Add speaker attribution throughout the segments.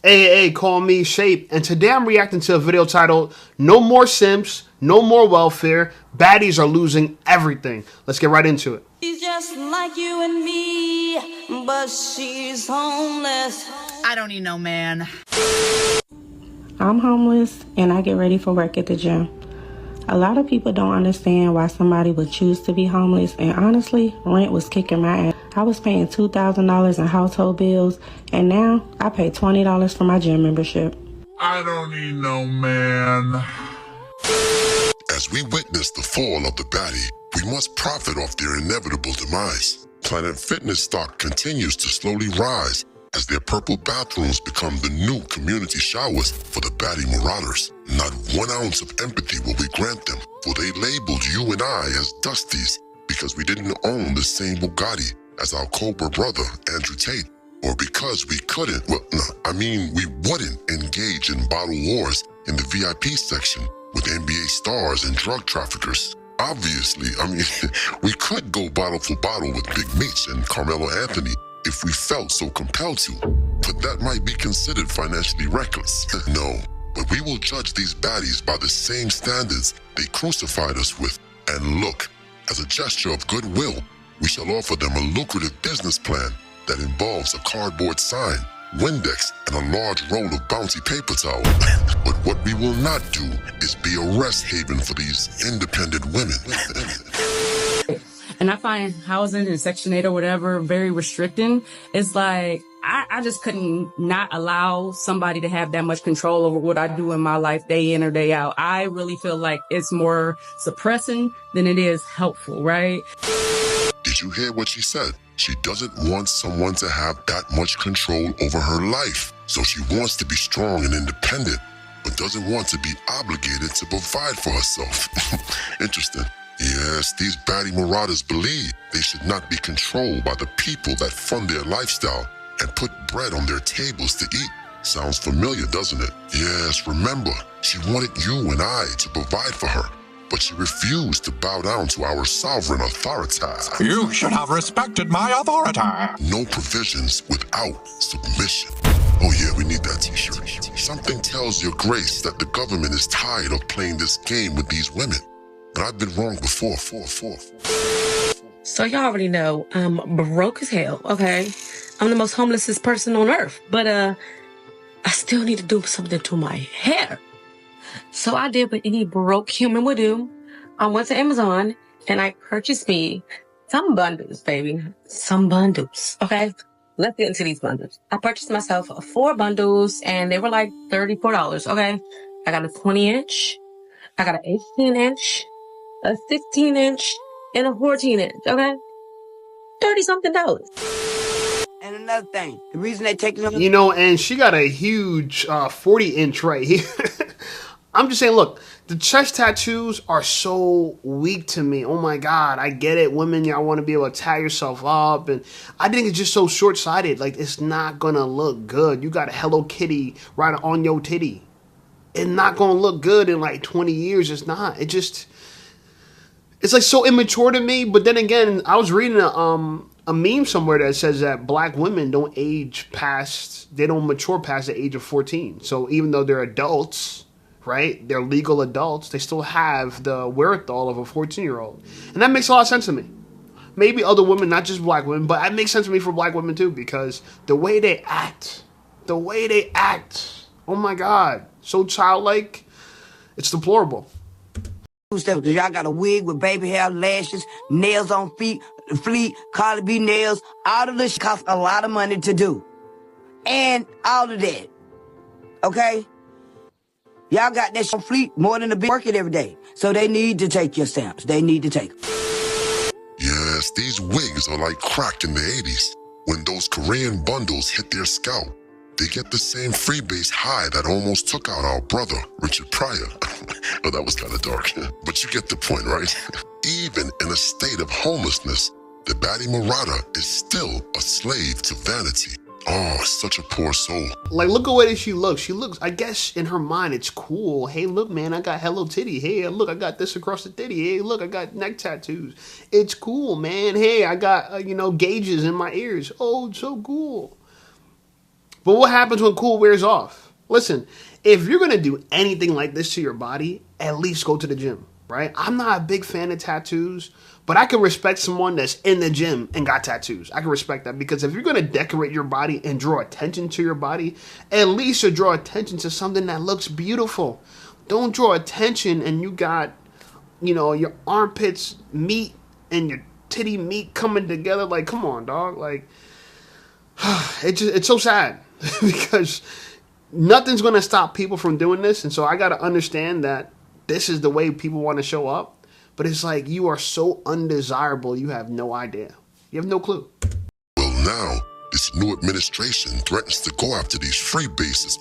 Speaker 1: Hey, call me Shape, and today I'm reacting to a video titled No More Simps, No More Welfare, Baddies Are Losing Everything. Let's get right into it.
Speaker 2: She's just like you and me, but she's homeless.
Speaker 3: I don't need no man.
Speaker 4: I'm homeless and I get ready for work at the gym. A lot of people don't understand why somebody would choose to be homeless, and honestly, rent was kicking my ass. I was paying $2,000 in household bills, and now I pay $20 for my gym membership.
Speaker 5: I don't need no man.
Speaker 6: As we witness the fall of the baddie, we must profit off their inevitable demise. Planet Fitness stock continues to slowly rise as their purple bathrooms become the new community showers for the baddie marauders. Not 1 ounce of empathy will we grant them, for they labeled you and I as dusties because we didn't own the same Bugatti as our Cobra brother, Andrew Tate, or because we couldn't, we wouldn't engage in bottle wars in the VIP section with NBA stars and drug traffickers. Obviously, we could go bottle for bottle with Big Meech and Carmelo Anthony if we felt so compelled to, but that might be considered financially reckless. No, but we will judge these baddies by the same standards they crucified us with. And look, as a gesture of goodwill, we shall offer them a lucrative business plan that involves a cardboard sign, Windex, and a large roll of bouncy paper towel. But what we will not do is be a rest haven for these independent women.
Speaker 7: And I find housing in Section 8 or whatever very restricting. It's like, I just couldn't not allow somebody to have that much control over what I do in my life day in or day out. I really feel like it's more suppressing than it is helpful, right?
Speaker 6: Did you hear what she said? She doesn't want someone to have that much control over her life. So she wants to be strong and independent, but doesn't want to be obligated to provide for herself. Interesting. Yes, these baddie marauders believe they should not be controlled by the people that fund their lifestyle and put bread on their tables to eat. Sounds familiar, doesn't it? Yes, remember, she wanted you and I to provide for her, but she refused to bow down to our sovereign authority.
Speaker 5: You should have respected my authority.
Speaker 6: No provisions without submission. Oh yeah, we need that t-shirt. Something tells your grace that the government is tired of playing this game with these women. But I've been wrong before.
Speaker 8: So y'all already know I'm broke as hell, okay? I'm the most homelessest person on earth. But I still need to do something to my hair. So I did what any broke human would do. I went to Amazon and I purchased me some bundles, baby. Some bundles, okay? Let's get into these bundles. I purchased myself 4 bundles and they were like $34, okay? I got a 20-inch, I got an 18-inch, a 16-inch, and a 14-inch, okay? $30-something.
Speaker 9: And another thing, the reason they taking them,
Speaker 1: And she got a huge 40-inch right here. I'm just saying, look, the chest tattoos are so weak to me. Oh my God, I get it. Women, y'all want to be able to tie yourself up. And I think it's just so short-sighted. Like, it's not going to look good. You got a Hello Kitty right on your titty. It's not going to look good in like 20 years. It's not. It's like so immature to me. But then again, I was reading a meme somewhere that says that black women don't mature past the age of 14. So even though they're adults, right, they're legal adults, they still have the wherewithal of a 14-year-old. And that makes a lot of sense to me. Maybe other women, not just black women, but it makes sense to me for black women too, because the way they act, oh my God, so childlike, it's deplorable.
Speaker 9: y'all got a wig with baby hair, lashes, nails on feet, Carly B nails. All of this costs a lot of money to do. And all of that, okay? Y'all got that on fleet more than a big working every day. So they need to take your stamps. They need to take them.
Speaker 6: Yes, these wigs are like crack in the 80s. When those Korean bundles hit their scalp, they get the same freebase high that almost took out our brother, Richard Pryor. Oh, that was kind of dark. But you get the point, right? Even in a state of homelessness, the baddie marauder is still a slave to vanity. Oh, such a poor soul.
Speaker 1: Like, look at the way she looks. She looks, I guess, in her mind, it's cool. Hey, look, man, I got Hello Titty. Hey, look, I got this across the titty. Hey, look, I got neck tattoos. It's cool, man. Hey, I got, gauges in my ears. Oh, it's so cool. But what happens when cool wears off? Listen, if you're going to do anything like this to your body, at least go to the gym, right? I'm not a big fan of tattoos, but I can respect someone that's in the gym and got tattoos. I can respect that, because if you're going to decorate your body and draw attention to your body, at least you draw attention to something that looks beautiful. Don't draw attention and you got, your armpits meat and your titty meat coming together. Like, come on, dog. Like, it's so sad because nothing's going to stop people from doing this. And so I got to understand that this is the way people want to show up. But it's like, you are so undesirable, you have no idea. You have no clue.
Speaker 6: Well, now, this new administration threatens to go after these freeloaders.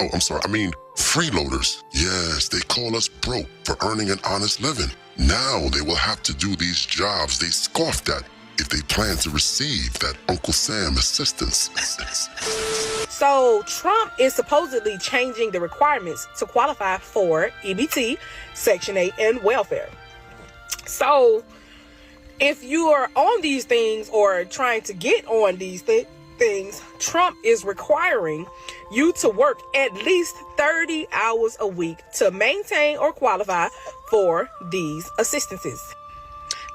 Speaker 6: Yes, they call us broke for earning an honest living. Now they will have to do these jobs they scoffed at if they plan to receive that Uncle Sam assistance.
Speaker 3: So Trump is supposedly changing the requirements to qualify for EBT, Section 8, and welfare. So if you are on these things or trying to get on these things, Trump is requiring you to work at least 30 hours a week to maintain or qualify for these assistances.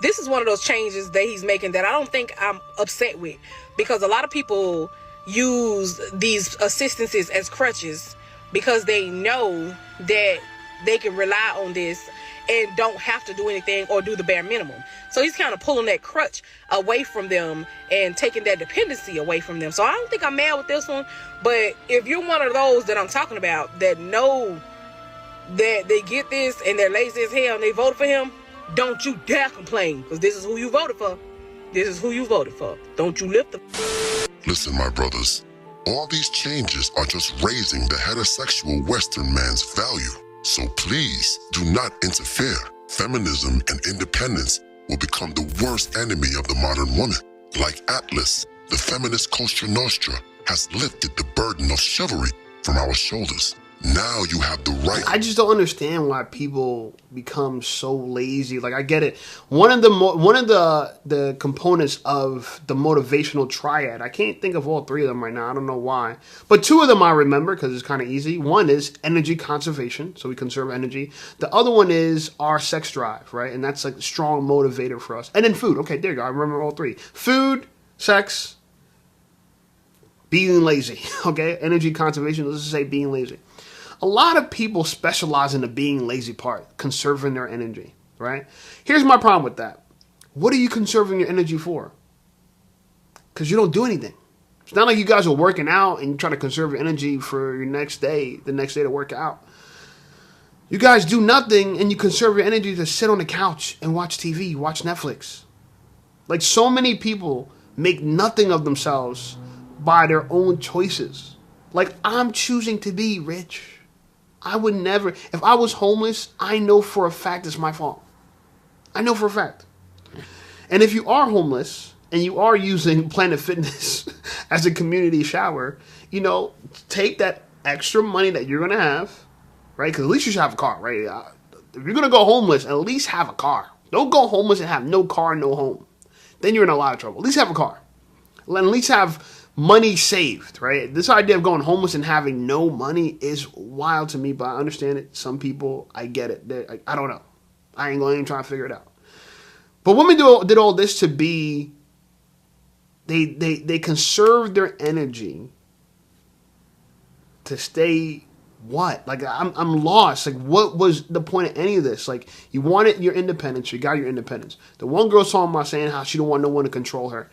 Speaker 3: This is one of those changes that he's making that I don't think I'm upset with, because a lot of people use these assistances as crutches because they know that they can rely on this and don't have to do anything or do the bare minimum. So he's kind of pulling that crutch away from them and taking that dependency away from them. So I don't think I'm mad with this one. But if you're one of those that I'm talking about that know that they get this and they're lazy as hell and they voted for him, don't you dare complain, because this is who you voted for. This is who you voted for. Don't you lift the...
Speaker 6: Listen, my brothers, all these changes are just raising the heterosexual Western man's value. So please do not interfere. Feminism and independence will become the worst enemy of the modern woman. Like Atlas, the feminist Cosa Nostra has lifted the burden of chivalry from our shoulders. Now you have the right.
Speaker 1: I just don't understand why people become so lazy. Like, I get it. One of the components of the motivational triad, I can't think of all three of them right now. I don't know why. But two of them I remember because it's kind of easy. One is energy conservation, so we conserve energy. The other one is our sex drive, right? And that's like a strong motivator for us. And then food. Okay, there you go. I remember all three. Food, sex, being lazy. Okay, energy conservation, let's just say being lazy. A lot of people specialize in the being lazy part, conserving their energy, right? Here's my problem with that. What are you conserving your energy for? Because you don't do anything. It's not like you guys are working out and you try to conserve your energy for your next day, the next day to work out. You guys do nothing and you conserve your energy to sit on the couch and watch TV, watch Netflix. Like, so many people make nothing of themselves by their own choices. Like, I'm choosing to be rich. I would never, if I was homeless, I know for a fact it's my fault. I know for a fact. And if you are homeless and you are using Planet Fitness as a community shower, take that extra money that you're going to have, right? Because at least you should have a car, right? If you're going to go homeless, at least have a car. Don't go homeless and have no car, no home. Then you're in a lot of trouble. At least have a car. At least have money saved, right? This idea of going homeless and having no money is wild to me, but I understand it. Some people, I get it. I don't know. I ain't going to even try to figure it out. But women did all this to be, they conserve their energy to stay what? Like, I'm lost. Like, what was the point of any of this? Like, you wanted your independence. You got your independence. The one girl's talking about saying how she don't want no one to control her.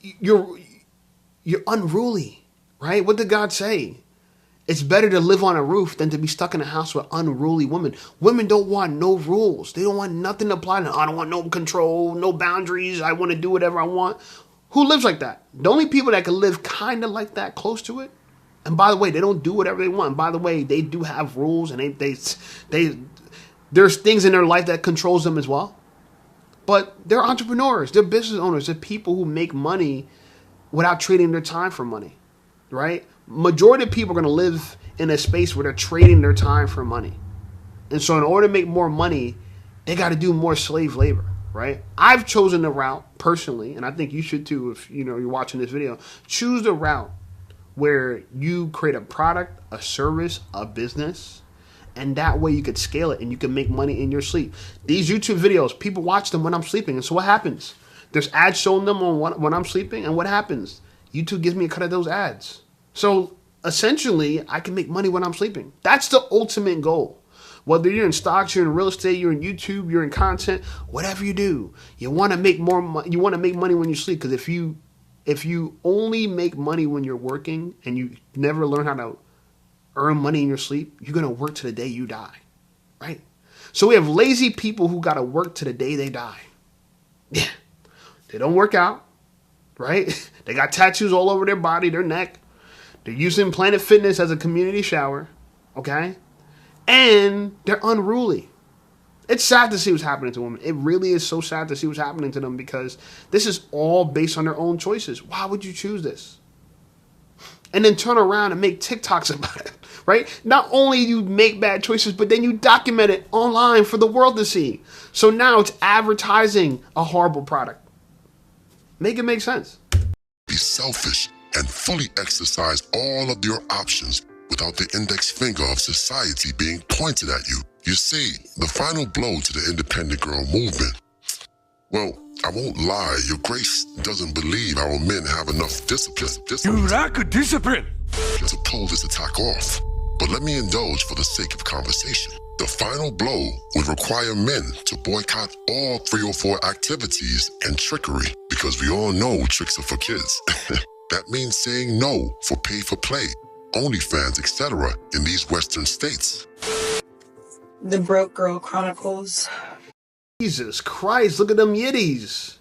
Speaker 1: You're unruly, right? What did God say? It's better to live on a roof than to be stuck in a house with unruly women. Women don't want no rules. They don't want nothing to apply to them. I don't want no control, no boundaries. I want to do whatever I want. Who lives like that? The only people that can live kind of like that, close to it. And by the way, they don't do whatever they want. And by the way, they do have rules, and there's things in their life that controls them as well. But they're entrepreneurs, they're business owners, they're people who make money without trading their time for money, right? Majority of people are going to live in a space where they're trading their time for money. And so in order to make more money, they got to do more slave labor, right? right? I've chosen the route personally, and I think you should too if you're watching this video. Choose the route where you create a product, a service, a business, and that way you could scale it and you can make money in your sleep. These YouTube videos, people watch them when I'm sleeping, and so what happens? There's ads showing them on when I'm sleeping, and what happens? YouTube gives me a cut of those ads. So essentially, I can make money when I'm sleeping. That's the ultimate goal. Whether you're in stocks, you're in real estate, you're in YouTube, you're in content, whatever you do, you want to make more money. You want to make money when you sleep, because if you only make money when you're working and you never learn how to earn money in your sleep, you're going to work to the day you die, right? So we have lazy people who got to work to the day they die. Yeah. They don't work out, right? They got tattoos all over their body, their neck. They're using Planet Fitness as a community shower, okay? And they're unruly. It's sad to see what's happening to women. It really is so sad to see what's happening to them, because this is all based on their own choices. Why would you choose this? And then turn around and make TikToks about it, right? Not only do you make bad choices, but then you document it online for the world to see. So now it's advertising a horrible product. Make it make sense.
Speaker 6: Be selfish and fully exercise all of your options without the index finger of society being pointed at you. You see, the final blow to the independent girl movement. Well, I won't lie, Your Grace doesn't believe our men have enough discipline.
Speaker 5: You lack discipline.
Speaker 6: To pull this attack off. But let me indulge for the sake of conversation. The final blow would require men to boycott all 3 or 4 activities and trickery, because we all know tricks are for kids. That means saying no for pay-for-play, OnlyFans, etc. in these Western states.
Speaker 10: The Broke Girl Chronicles.
Speaker 1: Jesus Christ, look at them yitties.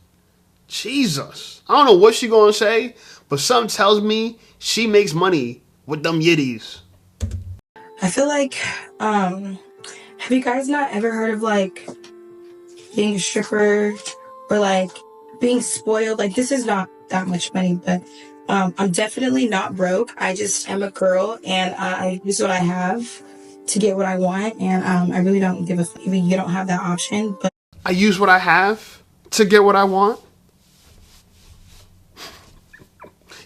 Speaker 1: Jesus. I don't know what she gonna say, but something tells me she makes money with them yitties.
Speaker 10: I feel like, have you guys not ever heard of, like, being a stripper or, like, being spoiled? Like, this is not that much money, but I'm definitely not broke. I just am a girl, and I use what I have to get what I want, and I really don't give a fuck if you don't have that option. But
Speaker 1: I use what I have to get what I want.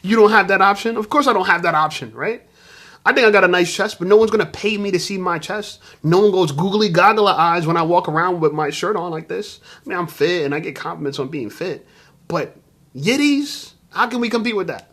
Speaker 1: You don't have that option? Of course I don't have that option, right? I think I got a nice chest, but no one's going to pay me to see my chest. No one goes googly goggle eyes when I walk around with my shirt on like this. I mean, I'm fit and I get compliments on being fit. But yitties, how can we compete with that?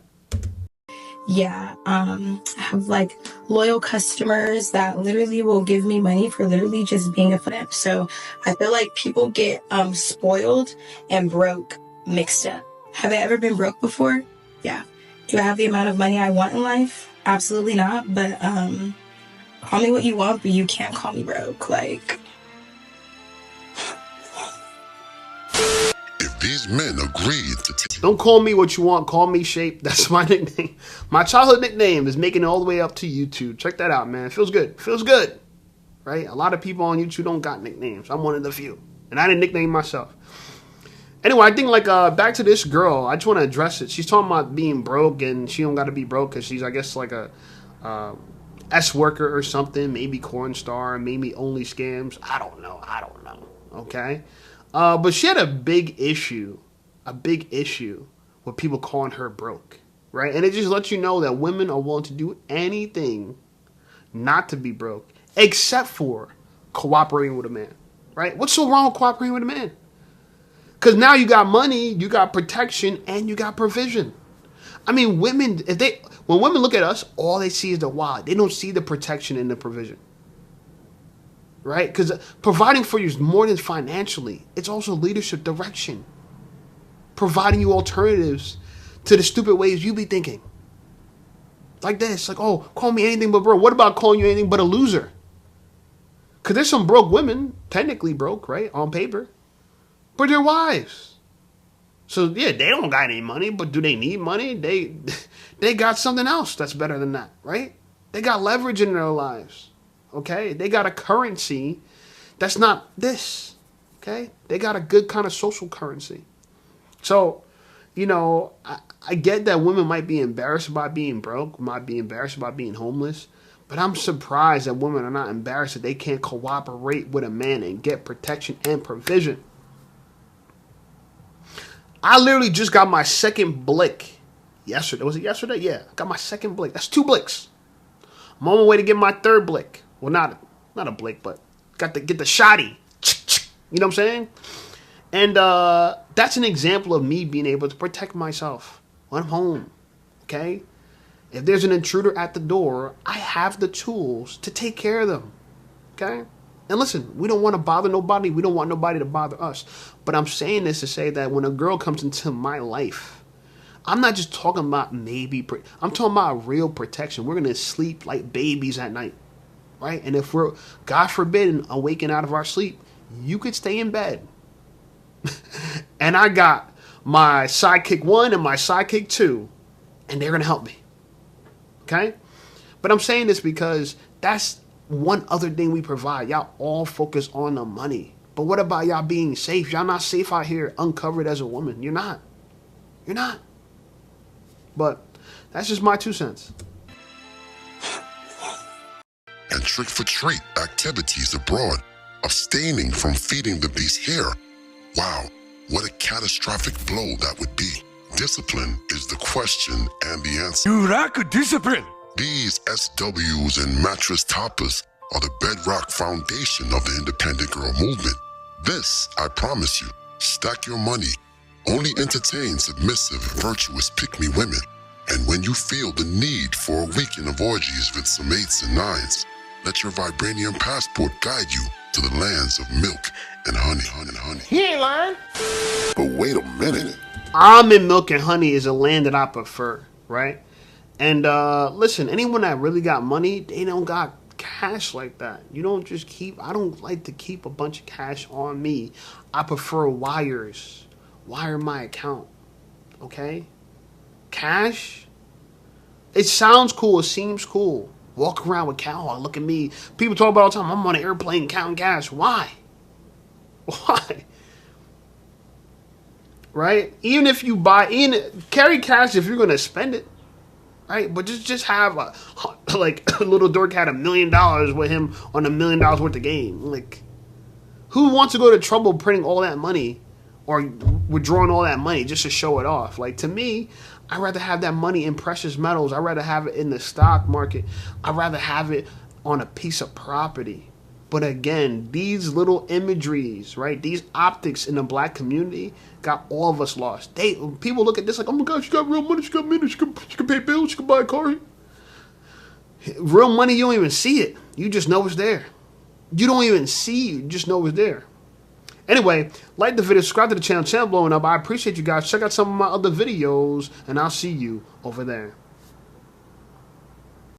Speaker 10: yeah, I have like loyal customers that literally will give me money for literally just being a friend. So I feel like people get spoiled and broke mixed up. Have I ever been broke before? Yeah. Do I have the amount of money I want in life? Absolutely not. But call me what you want, but you can't call me broke. Like,
Speaker 6: If these men agreed to
Speaker 1: Don't call me what you want, call me Shape. That's my nickname. My childhood nickname is making it all the way up to YouTube. Check that out, man. It feels good. It feels good. Right? A lot of people on YouTube don't got nicknames. I'm one of the few. And I didn't nickname myself. Anyway, I think like back to this girl. I just want to address it. She's talking about being broke, and she don't got to be broke because she's, I guess, like a S worker or something. Maybe corn star, maybe only scams. I don't know. Okay? But she had a big issue with people calling her broke, right? And it just lets you know that women are willing to do anything not to be broke, except for cooperating with a man, right? What's so wrong with cooperating with a man? Because now you got money, you got protection, and you got provision. I mean, women, when women look at us, all they see is the why. They don't see the protection and the provision. Right? Because providing for you is more than financially. It's also leadership direction. Providing you alternatives to the stupid ways you be thinking. Like this. Like, oh, call me anything but broke. What about calling you anything but a loser? Because there's some broke women, technically broke, right? On paper. But they're wives. So, yeah, they don't got any money, but do they need money? They got something else that's better than that, right? They got leverage in their lives. Okay, they got a currency that's not this. Okay, they got a good kind of social currency. So, you know, I get that women might be embarrassed about being broke, might be embarrassed about being homeless, but I'm surprised that women are not embarrassed that they can't cooperate with a man and get protection and provision. I literally just got my second blick yesterday. Was it yesterday? Yeah, got my second blick. That's 2 blicks. I'm on my way to get my 3rd blick. Well, not a blick, but got to get the shotty. You know what I'm saying? And that's an example of me being able to protect myself when I'm home. Okay? If there's an intruder at the door, I have the tools to take care of them. Okay? And listen, we don't want to bother nobody. We don't want nobody to bother us. But I'm saying this to say that when a girl comes into my life, I'm not just talking about I'm talking about real protection. We're going to sleep like babies at night. Right? And if we're, God forbid, awaken out of our sleep, you could stay in bed. And I got my sidekick 1 and my sidekick 2, and they're going to help me. Okay? But I'm saying this because that's one other thing we provide. Y'all all focus on the money. But what about y'all being safe? Y'all not safe out here uncovered as a woman. You're not. You're not. But that's just my 2 cents.
Speaker 6: And trick-for-treat activities abroad, abstaining from feeding the beast hair. Wow, what a catastrophic blow that would be. Discipline is the question and the answer.
Speaker 5: You lack discipline.
Speaker 6: These SWs and mattress toppers are the bedrock foundation of the independent girl movement. This, I promise you, stack your money. Only entertain submissive, virtuous pick-me women. And when you feel the need for a weekend of orgies with some 8s and 9s, let your vibranium passport guide you to the lands of milk and honey.
Speaker 1: He ain't lying.
Speaker 6: But wait a minute.
Speaker 1: Almond milk and honey is a land that I prefer, right? And listen, anyone that really got money, they don't got cash like that. You don't just keep, I don't like to keep a bunch of cash on me. I prefer wires. Wire my account, okay? Cash, it sounds cool, it seems cool. Walk around with cash, oh, look at me. People talk about all the time, I'm on an airplane counting cash. Why? Why? Right? Even if you carry cash if you're going to spend it. Right? But just have like a little dork had $1 million with him on $1 million worth of game. Like, who wants to go to trouble printing all that money or withdrawing all that money just to show it off? Like, to me, I'd rather have that money in precious metals. I'd rather have it in the stock market. I'd rather have it on a piece of property. But again, these little imageries, right? These optics in the black community got all of us lost. People look at this like, oh my God, she got real money, she got money, she can pay bills, she can buy a car. Real money, you don't even see it. You just know it's there. You don't even see it, you just know it's there. Anyway, like the video, subscribe to the channel blowing up. I appreciate you guys. Check out some of my other videos, and I'll see you over there.